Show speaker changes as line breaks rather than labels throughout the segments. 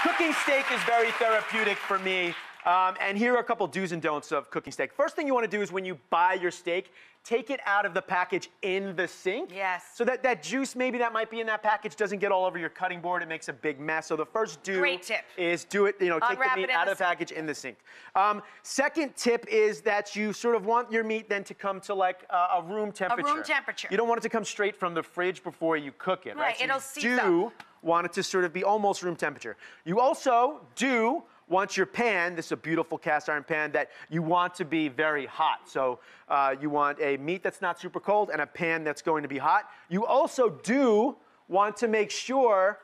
Cooking steak is very therapeutic for me. And here are a couple do's and don'ts of cooking steak. First thing you want to do is when you buy your steak, take it out of the package in the sink.
Yes.
So that juice maybe that might be in that package doesn't get all over your cutting board. It makes a big mess. So the first do
Great tip.
is do it, take
Unwrap
the meat
it in
out
the
of the package in the sink. Second tip is that you sort of want your meat then to come to like a room temperature.
A room temperature.
You don't want it to come straight from the fridge before you cook it, right?
Right,
So
it'll
you
seize
do want it to sort of be almost room temperature. You also do want your pan, this is a beautiful cast iron pan, that you want to be very hot. So you want a meat that's not super cold and a pan that's going to be hot. You also do want to make sure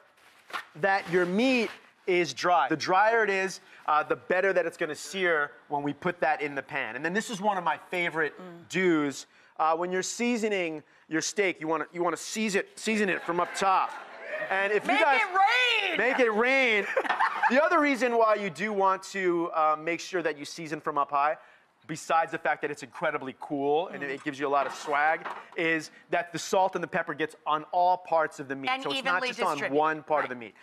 that your meat is dry. The drier it is, the better that it's going to sear when we put that in the pan. And then this is one of my favorite do's. When you're seasoning your steak, you want to season it from up top. And if
Make
you guys
it rain!
Make it rain. The other reason why you do want to make sure that you season from up high, besides the fact that it's incredibly cool and it gives you a lot of swag, is that the salt and the pepper gets on all parts of the meat.
And
so it's not just on one part of the meat.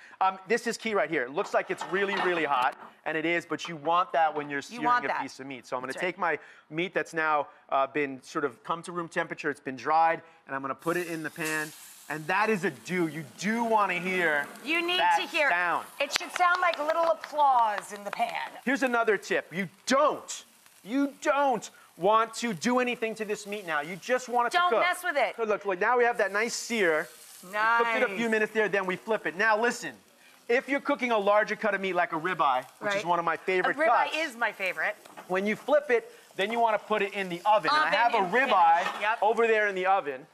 This is key right here. It looks like it's really, really hot, and it is, but you want that when you're searing a piece of meat. So I'm going to take my meat that's now been sort of come to room temperature, it's been dried, and I'm going to put it in the pan. And that is a do. You do want to hear
You need
that
to hear
sound.
It should sound like a little applause in the pan.
Here's another tip. You don't want to do anything to this meat now. You just want it to cook.
Don't mess with it.
So look, now we have that nice sear.
Nice.
We cooked it a few minutes there, then we flip it. Now listen, if you're cooking a larger cut of meat like a ribeye, which is one of my favorite cuts.
A ribeye is my favorite.
When you flip it, then you want to put it in the oven. And I have a ribeye over there in the oven.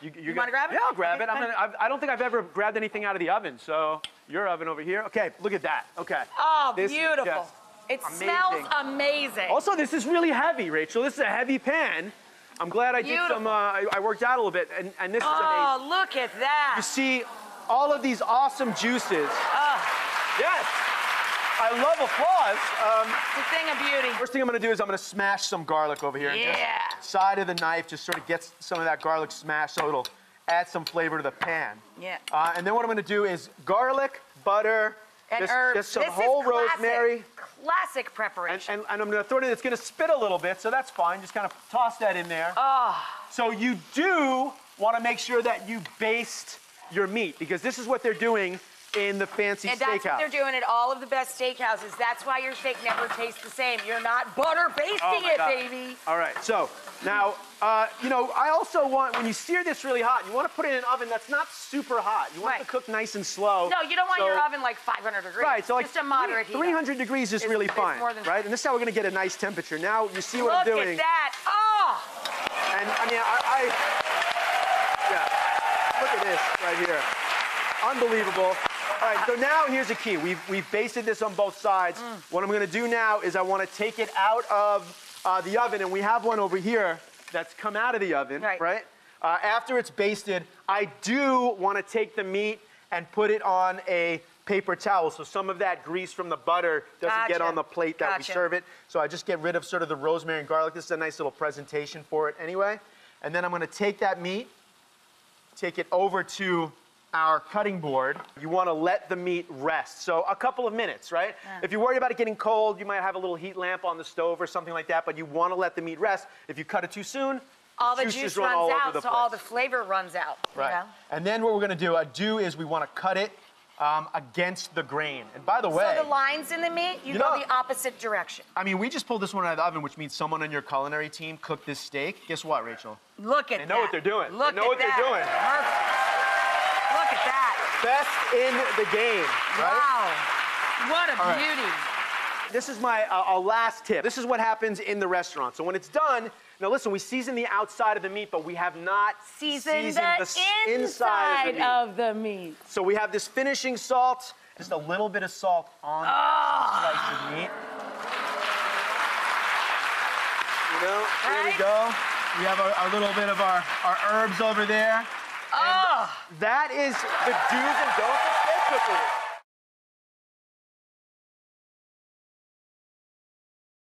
You
want to grab it?
Yeah, I'll grab it. I don't think I've ever grabbed anything out of the oven, so your oven over here. Okay, look at that. Okay.
Oh, beautiful. It smells amazing.
Also, this is really heavy, Rachel. This is a heavy pan. I'm glad I did some, I worked out a little bit, and this is amazing.
Oh, look at that.
You see all of these awesome juices. Yes. I love applause.
It's a thing of beauty.
First thing I'm going to do is I'm going to smash some garlic over here.
Yeah.
Just side of the knife just sort of gets some of that garlic smashed so it'll add some flavor to the pan.
Yeah.
And then what I'm going to do is garlic, butter,
and herbs.
Just some whole rosemary.
Classic preparation.
And I'm going to throw it in. It's going to spit a little bit, so that's fine. Just kind of toss that in there. So you do want to make sure that you baste your meat, because this is what they're doing in the fancy steakhouse.
And that's what they're doing at all of the best steakhouses. That's why your steak never tastes the same. You're not butter basting it, baby.
All right, so now, I also want, when you sear this really hot, you want to put it in an oven that's not super hot. You want it to cook nice and slow.
No, you don't want your oven like 500 degrees.
Right, so like
just a moderate heat.
300 degrees is really fine, right? And this is how we're going to get a nice temperature. Now, you see what I'm doing.
Look at that. Oh!
And I mean, yeah, look at this right here. Unbelievable. All right, so now here's the key. We've basted this on both sides. What I'm going to do now is I want to take it out of the oven, and we have one over here that's come out of the oven, right? After it's basted, I do want to take the meat and put it on a paper towel, so some of that grease from the butter doesn't get on the plate that we serve it. So I just get rid of sort of the rosemary and garlic. This is a nice little presentation for it anyway. And then I'm going to take that meat, take it over to our cutting board. You want to let the meat rest. So a couple of minutes, right? Yeah. If you're worried about it getting cold, you might have a little heat lamp on the stove or something like that, but you want to let the meat rest. If you cut it too soon,
all the juice runs out, so all the flavor runs out.
Right.
You know?
And then what we're going to do is we want to cut it against the grain. And by the way,
so the lines in the meat, you go the opposite direction.
I mean, we just pulled this one out of the oven, which means someone on your culinary team cooked this steak. Guess what, Rachel?
Look at that.
They know what they're doing.
Look
they know what they're doing.
Perfect. Look at that.
Best in the game, right?
Wow. What a beauty.
This is my last tip. This is what happens in the restaurant. So when it's done, now listen, we season the outside of the meat, but we have not seasoned the inside
of the meat.
So we have this finishing salt, just a little bit of salt on the slice of meat. You know, there we go. We have a little bit of our herbs over there. That is the do's and don'ts of steak cookery.